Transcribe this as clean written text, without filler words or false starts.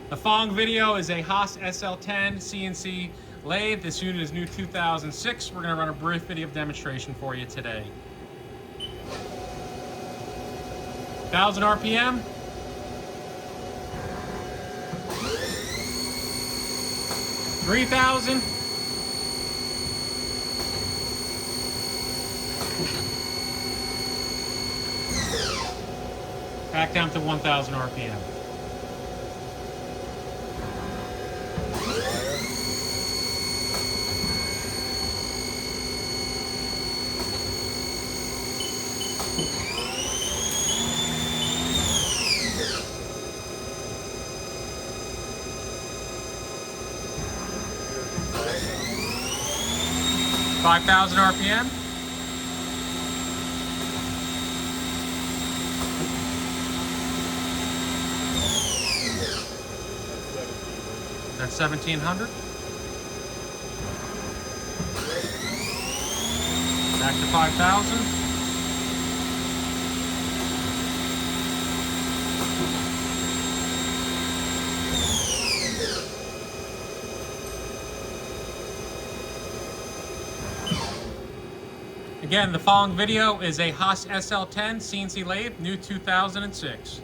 The following video is a HAAS SL-10 CNC lathe. This unit is new 2006. We're going to run a brief video demonstration for you today. 1,000 RPM. $3,000. Back down to 1,000 RPM. $5,000 RPM. That's 1,700. Back to 5,000. Again, the following video is a HAAS SL-10 CNC lathe, new 2006.